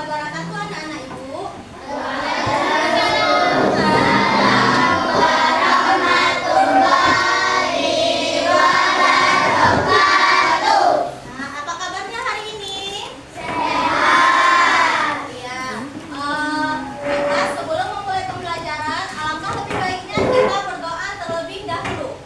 wabarakatuh anak-anak ibu. Nah, apa kabarnya hari ini? Sehat. Ya. Kita sebelum memulai pembelajaran, alangkah lebih baiknya kita berdoa terlebih dahulu.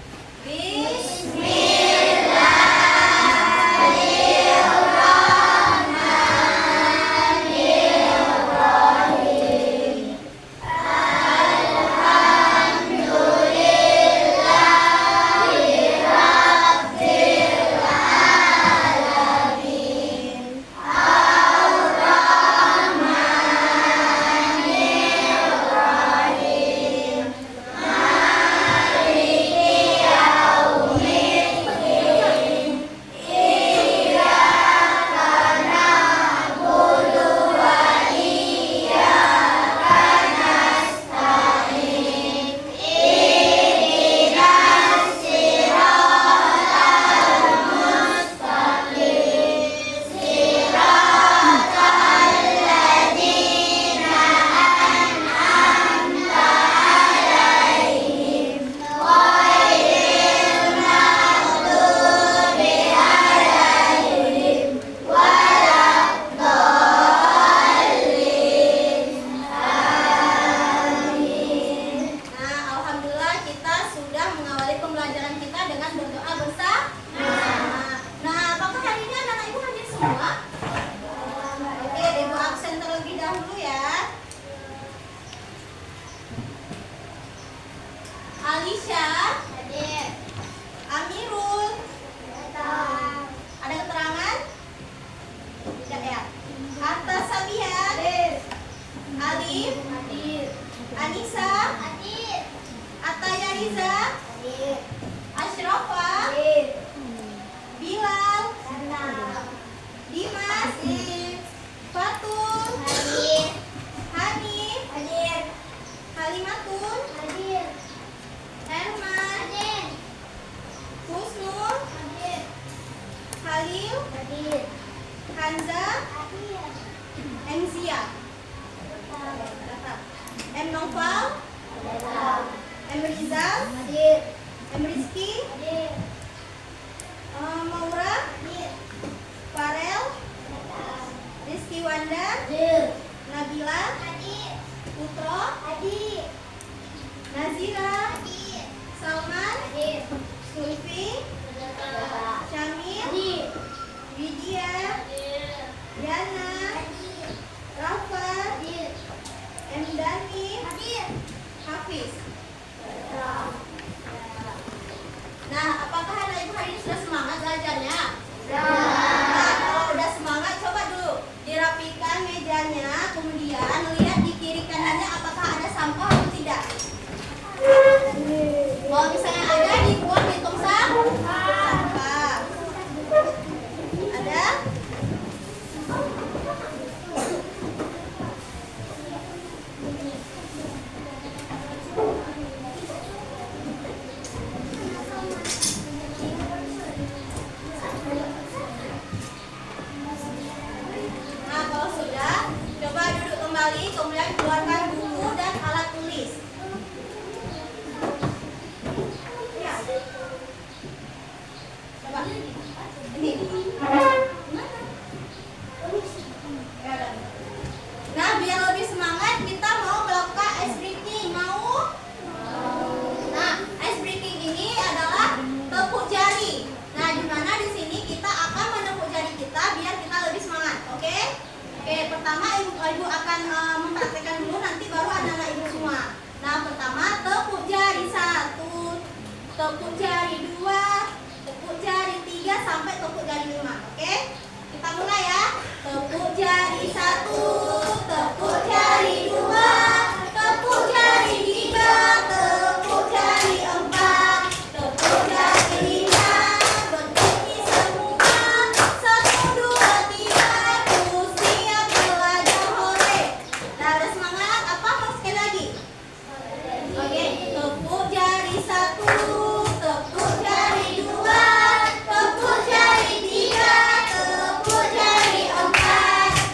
Alisha, hadir. Amirul, datang. Ada keterangan? Tidak ya. Atta Sabia, hadir. Alif, hadir. Anissa, hadir. Ataya Riza, hadir. Ashrafa, hadir. Bilal, datang. Dimas, hadir. Fatul, hadir. Hanif, hadir. Halimatun, hadir. Herman, hadir. Husnul, hadir. Halil, hadir. Hanza, hadir. Enzia, datang. M. Noval, datang. M. Rizal, hadir. M. Rizky, hadir. Maura, hadir. Farel, datang. Rizky Wanda, hadir. Nabila, hadir. Putro, hadir. Nazira, hadir. Salman, hadir. Sulfi, datang. Syamil, hadir. Widya, hadir. Yana, hadir. Rafa, hadir. M. Dani, hadir. Hafiz, datang. Nah, apakah anak ibu hari ini sudah semangat belajarnya? Nah, kalau udah semangat, coba dulu dirapikan mejanya, kemudian lihat di kiri kanannya apakah ada sampah atau tidak. Kalau misalnya ada, dibuang di tong sampah. Ada? Nah, kalau sudah, coba duduk kembali, kemudian keluarkan buku dan alat tulis. Ya. Coba. Ini. Nah, biar lebih semangat, kita mau melakukan ice breaking. Mau? Nah, ice breaking ini adalah tepuk jari. Nah, di mana di sini kita akan menepuk jari kita biar kita lebih semangat. Oke? Oke, pertama ibu akan mempraktekkan dulu, nanti baru anak-anak ibu semua. Nah, pertama tepuk jari 1, tepuk jari 2, tepuk jari 3 sampai tepuk jari 5. Oke? Kita mulai ya. Tepuk jari 1, tepuk jari 2, tepuk jari 3, tepuk jari 4, tepuk jari 5, berdiri semua. 1, 2, 3, aku siap belajar, hore. Nah, udah semangat? Apa mau sekali lagi? Oke, tepuk jari 1, tepuk jari 2, tepuk jari 3, tepuk jari 4,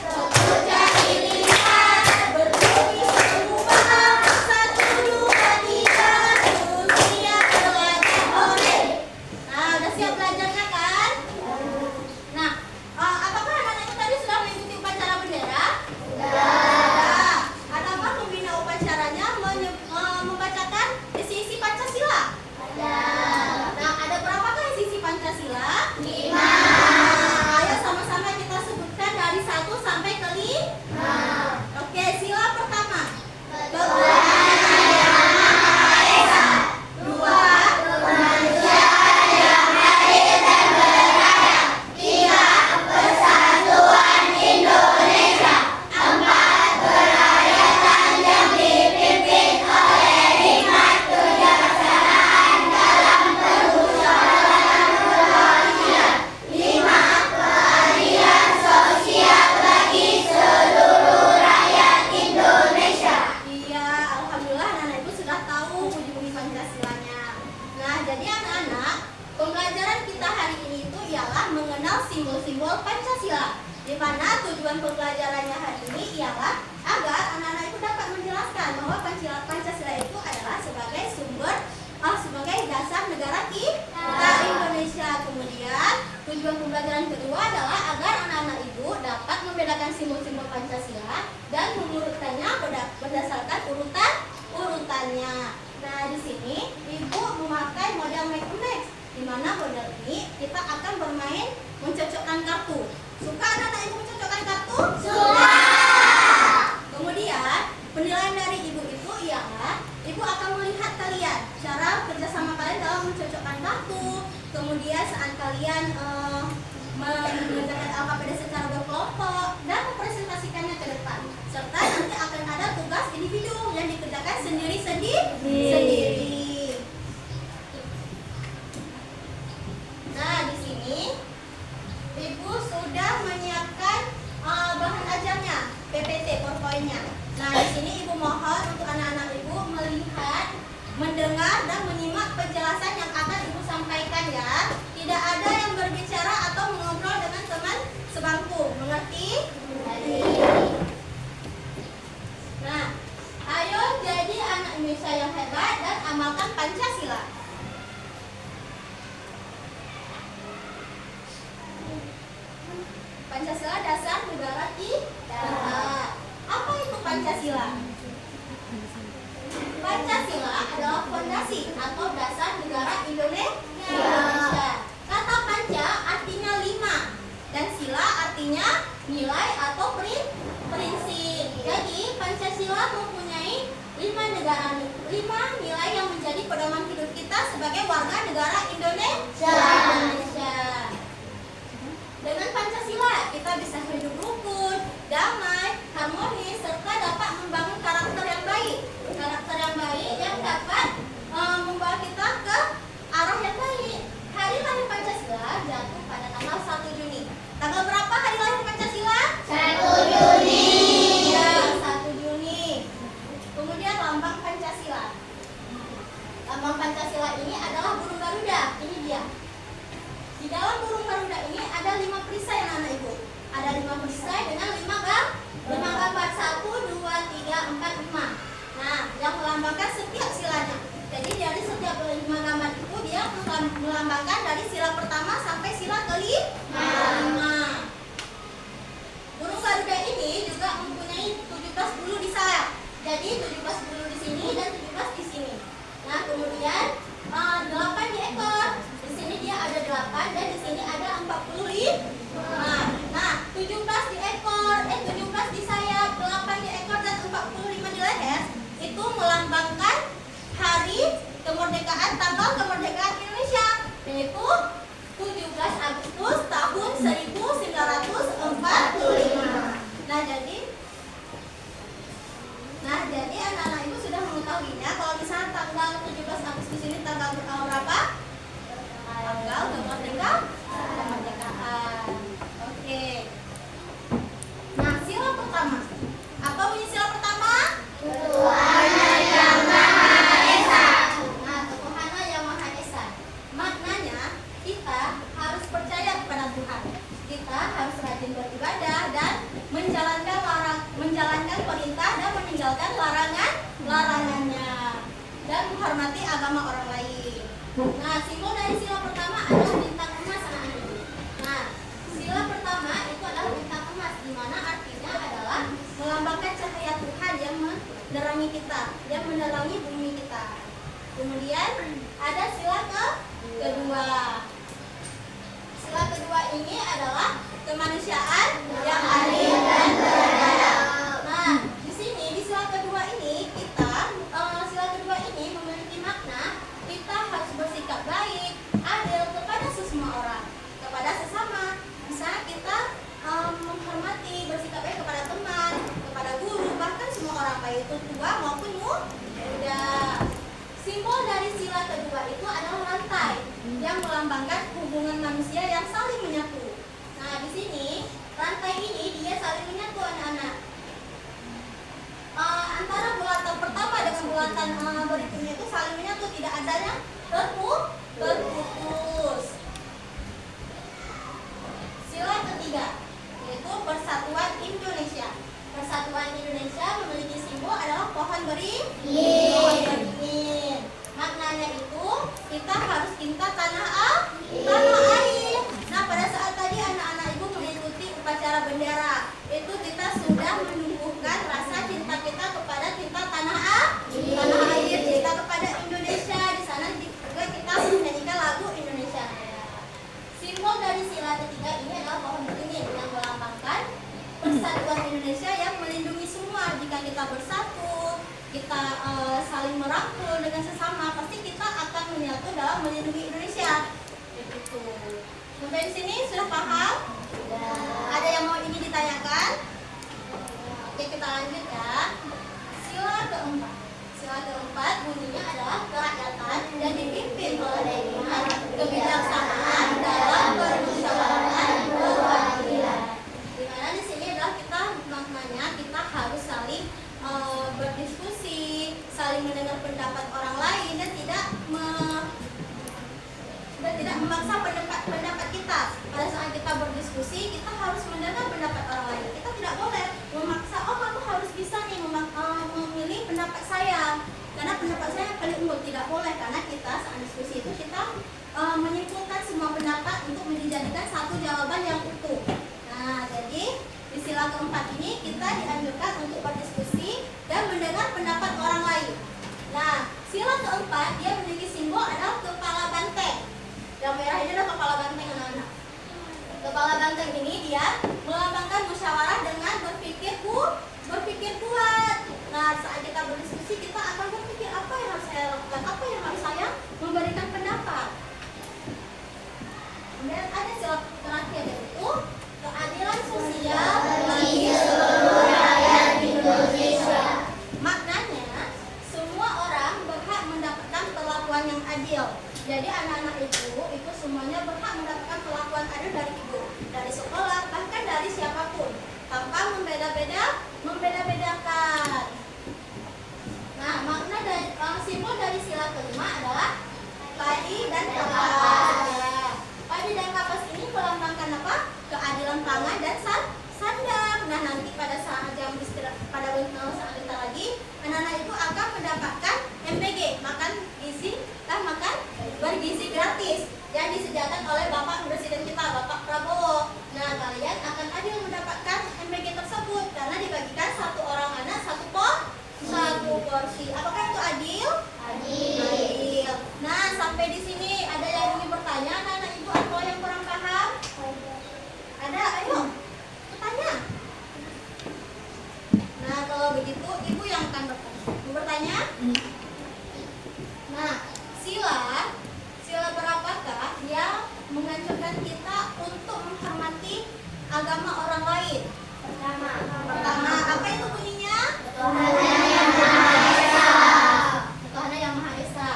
mengenal simbol-simbol Pancasila. Di mana tujuan pembelajarannya hari ini ialah agar anak-anak itu dapat menjelaskan bahwa Pancasila itu adalah sebagai dasar negara kita Indonesia. Kemudian tujuan pembelajaran kedua adalah agar anak-anak ibu dapat membedakan simbol-simbol Pancasila dan mengurutkannya berdasarkan urutannya. Nah, di sini ibu memakai model make a match, di mana model ini kita akan bermain mencocokkan kartu. Suka anak-anak ibu mencocokkan kartu? Suka. Kemudian penilaian dari ibu itu ialah ibu akan melihat kalian cara kerjasama kalian dalam mencocokkan kartu. Kemudian saat kalian mengerjakan alfabet secara berkelompok dan mempresentasikannya ke depan. Serta nanti akan ada tugas individu yang dikerjakan sendiri. Nah, di sini ibu sudah menyiapkan bahan ajarnya, PPT, PowerPoint-nya. Nah, di sini ibu mohon untuk anak-anak ibu melihat, mendengar dan menyimak penjelasan yang akan ibu sampaikan ya. Tidak ada yang berbicara atau mengobrol dengan teman sebangku. Mengerti? Nah, ayo jadi anak Indonesia yang hebat dan amalkan Pancasila. Pancasila dasar negara kita. Apa itu Pancasila? Pancasila adalah fondasi atau dasar negara Indonesia. Kata panca artinya 5 dan sila artinya nilai atau prinsip. Jadi Pancasila mempunyai 5 nilai yang menjadi pedoman hidup kita sebagai warga negara Indonesia. Dengan Pancasila kita bisa hidup rukun, damai, harmonis, serta dapat membangun karakter yang baik. Karakter yang baik yang dapat membawa kita ke arah yang baik. Hari lahir Pancasila jatuh pada tanggal 1 Juni. Tanggal berapa hari lahir Pancasila? 1 Juni. Ya, 1 Juni. Kemudian lambang Pancasila. Lambang Pancasila ini adalah burung Garuda. Ini dia. Di dalam burung Garuda ini ada 5 perisai anak ibu. Ada 5 perisai dengan 5 gambar 1, 2, 3, 4, 5. Nah, yang melambangkan setiap silanya. Jadi dari setiap 5 gambar itu dia melambangkan dari sila pertama sampai sila kelima. Burung Garuda ini juga mempunyai 17 bulu di sayap. Jadi 17 bulu di sini dan 17 di sini. Nah, kemudian 8 di ekor. Di sini dia ada 8 dan di sini ada 45. Nah, 17 di ekor, 17 di sayap, 8 di ekor dan 45 di leher itu melambangkan hari kemerdekaan, tanggal kemerdekaan Indonesia, yaitu 17 Agustus tahun 1945. Nah, jadi anak-anak ibu sudah mengetahuinya kalau misalnya tanggal 17 Agustus ini tanggal berapa? Tanggal kemerdekaan. Oke. Nah, sila pertama. Apa bunyi sila pertama? Tuhan Yang Maha Esa. Nah, Tuhan Yang Maha Esa. Maknanya kita harus percaya kepada Tuhan. Kita harus rajin beribadah dan menjalankan perintah dan meninggalkan larangannya dan menghormati agama orang lain. Nah, simbol dari sila pertama adalah bintang emas anak-anak ibu. Nah, sila pertama itu adalah bintang emas, di mana artinya adalah melambangkan cahaya Tuhan yang menerangi kita, yang menerangi bumi kita. Kemudian ada sila kedua. Sila kedua ini adalah kemanusiaan yang adil dan beradab. Nah, di sini di sila kedua ini sila kedua ini memiliki makna kita harus bersikap baik, adil kepada semua orang, kepada sesama. Misalnya kita menghormati, bersikap baik kepada teman, kepada guru, bahkan semua orang, baik itu tua maupun muda. Simbol dari sila kedua itu adalah rantai yang melambangkan hubungan manusia yang saling menyatu. Nah, di sini ketiga, yaitu Persatuan Indonesia. Persatuan Indonesia memiliki simbol adalah pohon beringin. Maknanya itu kita harus cinta tanah air. Nah, pada saat tadi anak-anak ibu mengikuti upacara bendera, itu kita sudah menumbuhkan rasa cinta kita kepada cinta tanah air, cinta kepada Indonesia. Di sana juga kita menyanyikan lagu Indonesia. Simbol dari sila ketiga ini adalah pohon beringin yang melambangkan persatuan Indonesia yang melindungi semua. Jika kita bersatu, kita saling merangkul dengan sesama, pasti kita akan menyatu dalam melindungi Indonesia. Begitu. Sampai di sini sudah paham? Ada yang mau ini ditanyakan? Oke, kita lanjut ya. Sila keempat. Sila keempat bunyinya adalah kerakyatan dan dipimpin oleh hikmat, kebijaksanaan dalam permusyawaratan perwakilan. Dimana di sini adalah kita maknanya kita harus saling berdiskusi, saling mendengar pendapat orang lain dan tidak memaksa pendapat kita. Pada saat kita berdiskusi, kita harus mendengar pendapat orang lain. Kita tidak boleh memaksa, oh kamu harus bisa nih memilih pendapat saya karena pendapat saya yang paling unggul. Tidak boleh, karena kita saat diskusi itu kita menyimpulkan semua pendapat untuk dijadikan satu jawaban yang utuh. Nah, jadi di sila keempat ini kita dianjurkan untuk berdiskusi dan mendengar pendapat orang lain. Nah, sila keempat dia memiliki simbol adalah kepala banteng. Yang merah ini adalah kepala banteng, anak-anak. Kepala banteng ini dia melambangkan musyawarah dengan berpikir kuat. Nah, saat kita berdiskusi kita akan berpikir apa yang harus saya lakukan, apa yang harus saya memberikan pendapat. Kemudian ada sila terakhir yaitu keadilan sosial bagi seluruh rakyat Indonesia. Maknanya semua orang berhak mendapatkan perlakuan yang adil. Jadi anak-anak itu semuanya berhak mendapatkan perlakuan adil dari ibu, dari sekolah, bahkan dari siapapun, tanpa membeda-bedakan. Nah, makna dari simbol dari sila kelima adalah padi dan kapas. Padi dan kapas ini melambangkan apa? Keadilan pangan dan sandang. Nah, nanti pada saat jam istirahat, pada saat kita lagi, anak-anak itu akan mendapatkan MBG, makan bergizi gratis yang disediakan oleh Bapak Presiden kita, Bapak Prabowo. Nah, kalian akan adil mendapatkan MBG tersebut karena dibagikan satu orang anak satu porsi. Apakah itu adil? Adil. Nah, sampai di sini ada yang ingin bertanya, anak-anak ibu atau yang kurang paham? Ada? Ayo, bertanya. Nah, kalau begitu ibu yang akan bertanya. Mau bertanya? Nah, sila berapakah yang menganjurkan kita untuk menghormati agama orang lain? Pertama, apa itu bunyinya? Tuhan Yang Maha Esa.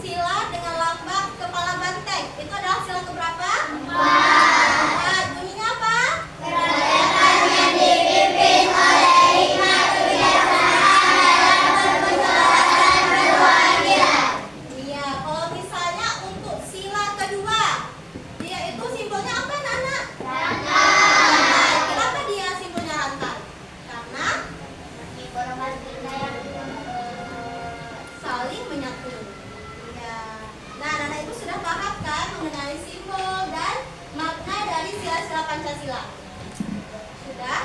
Sila dengan lambang kepala banteng itu adalah sila keberapa? 4. Bunyinya apa? Kerakyatan yang dipimpin oleh hikmat, kebijaksanaan dalam permusyawaratan perwakilan. Iya, kalau misalnya untuk sila kedua, dia itu simbolnya apa, Nana? Rantai. Kenapa dia simbolnya rantai? Karena saling menyatu. Ya. Nah, anak ibu sudah paham kan mengenai simbol dan makna dari sila-sila Pancasila? Sudah?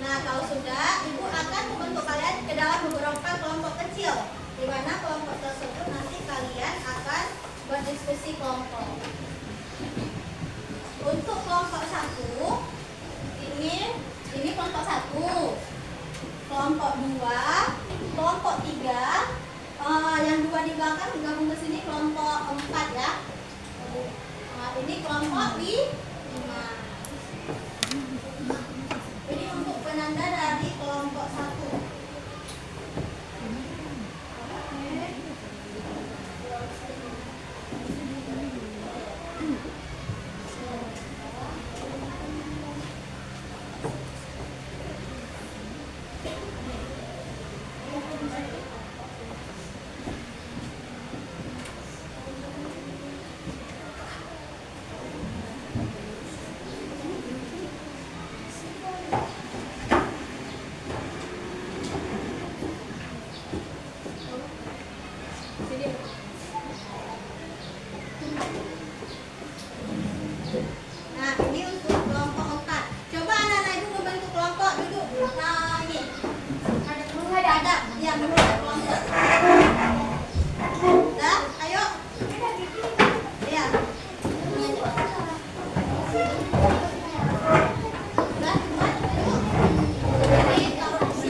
Nah, kalau sudah, ibu akan membentuk kalian ke dalam beberapa kelompok kecil, di mana kelompok tersebut nanti kalian akan berdiskusi kelompok. Untuk kelompok 1, ini kelompok 1. Kelompok 2, kelompok 3, yang 2 di belakang gabung ke sini kelompok 4 ya. Ini kelompok 5. Ini untuk penanda dari kelompok 1. Nah, ini untuk kelompok 4. Coba anak-anak ibu membentuk kelompok duduk. Nah, ini. Ada. Ya, menurut kelompok. Dah, ayo. Ya. Dah, ayo. Ini taruh di sini aja. Ini kalau nggak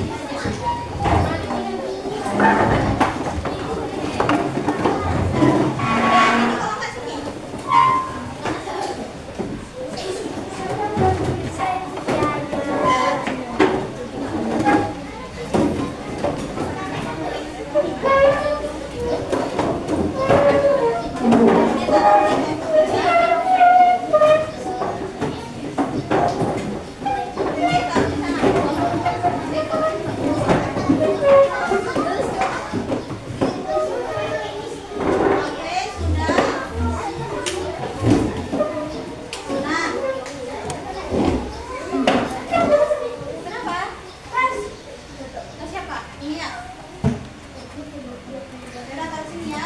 sini.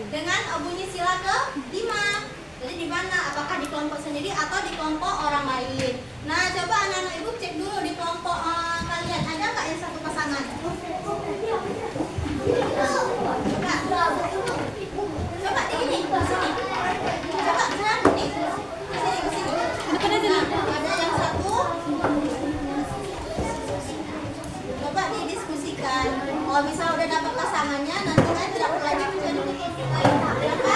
dengan bunyi sila ke-5. Jadi di mana? Apakah di kelompok sendiri atau di kelompok orang lain? Nah, coba anak-anak ibu cek dulu di kelompok kalian ada nggak yang satu pasangan? Coba di ini, di sini. Coba benar nih. Ke sini. Nah, ada yang satu. Coba didiskusikan. Kalau bisa udah dapat pasangannya, nanti kan tidak perlu lagi menjadi di kelompok lain. Berapa?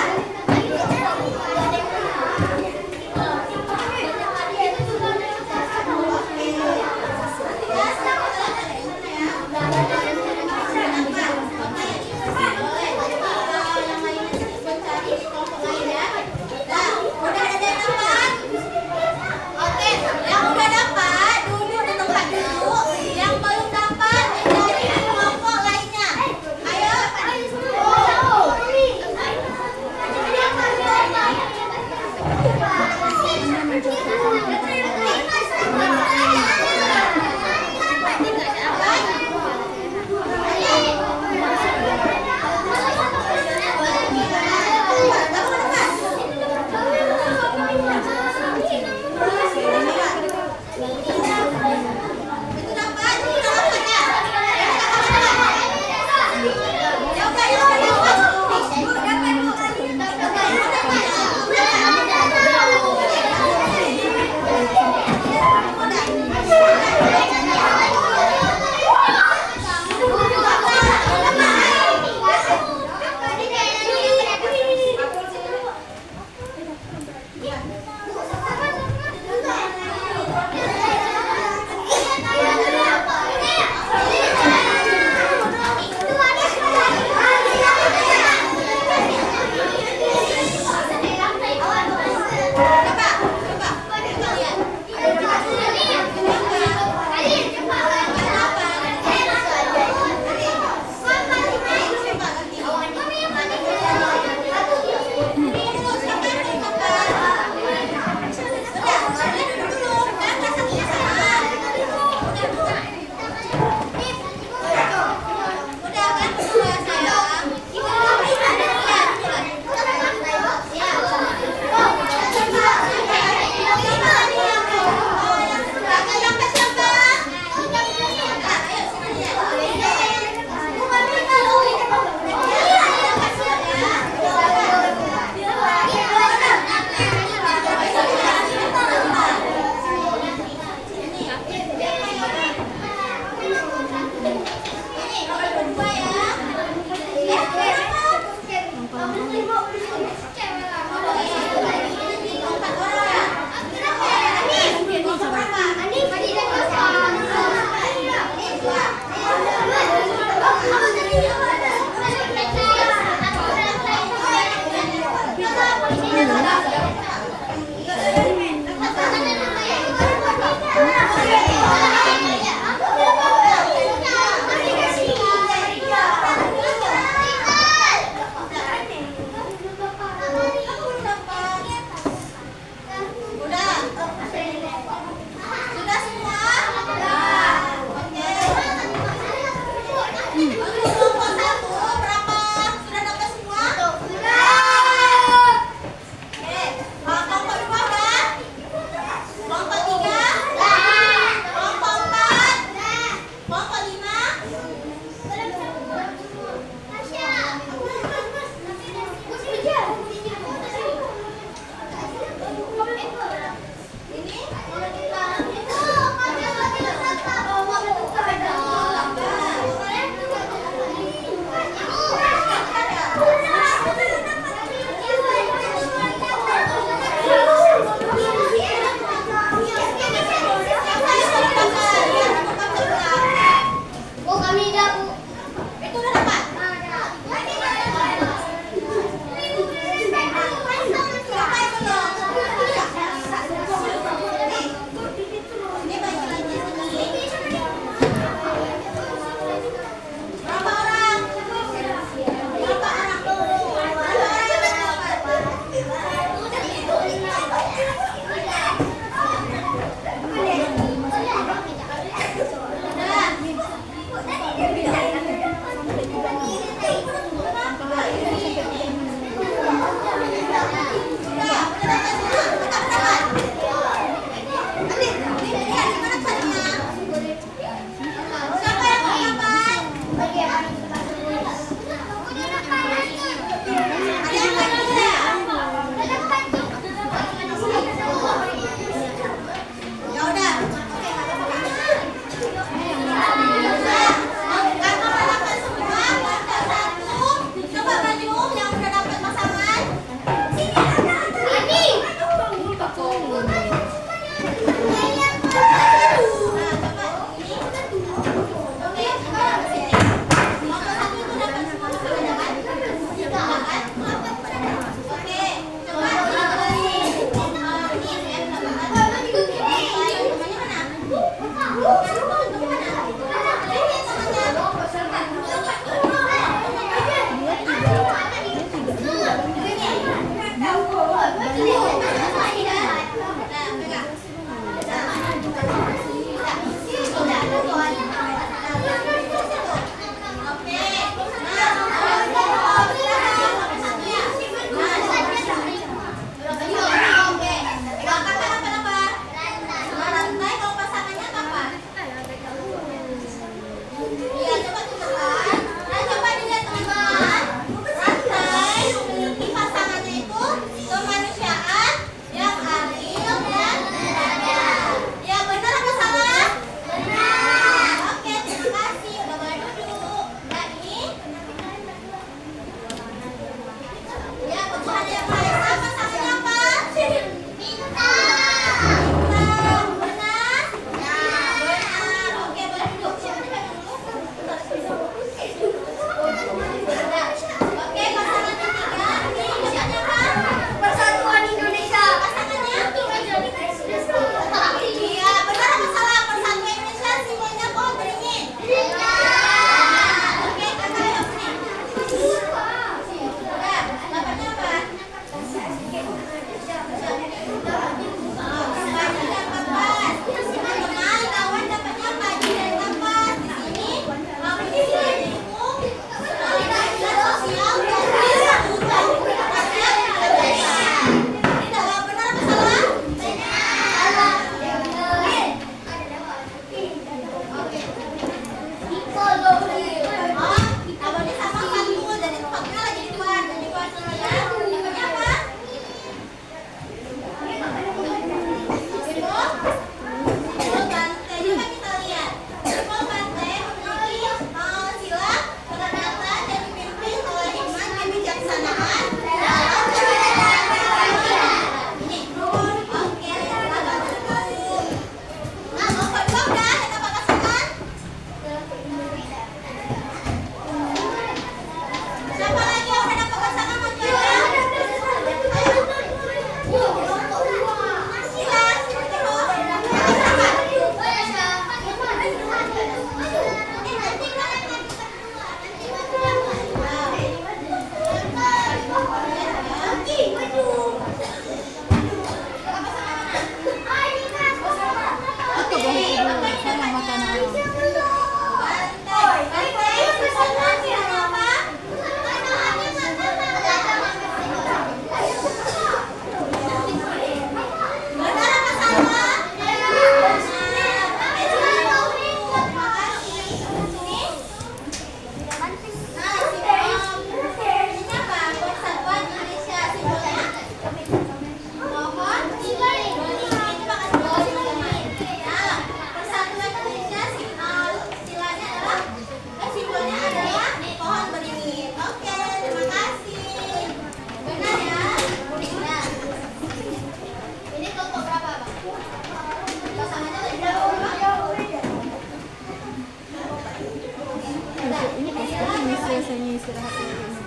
biasanya istirahat dulu ini.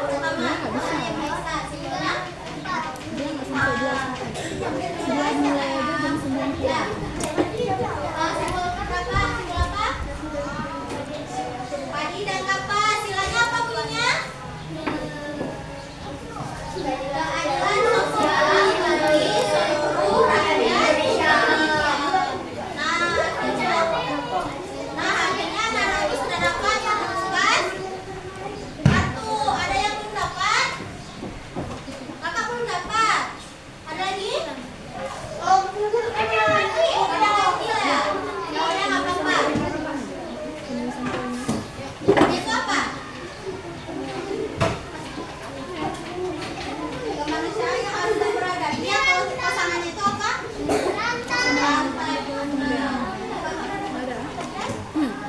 Pertama, yang biasa, sebenarnya. Dia nggak sampai 2 sampai. Dia mulai aja jam 9 pulang. Simbol berapa? Simbol apa? Padi dan kapas. Silanya apa bunyinya? Keadilan sosial bagi seluruh rakyat Indonesia. Nah, akhirnya anak-anak itu sudah dapat yang merumuskan. Satu, ada yang belum dapat? Kakak belum dapat. Ada lagi? Oh, ada lagi ya? Ya udah nggak apa-apa. Itu apa? Kemanusiaan yang harus beradab. Dia kalau pasangannya itu apa? Rantai. Ada.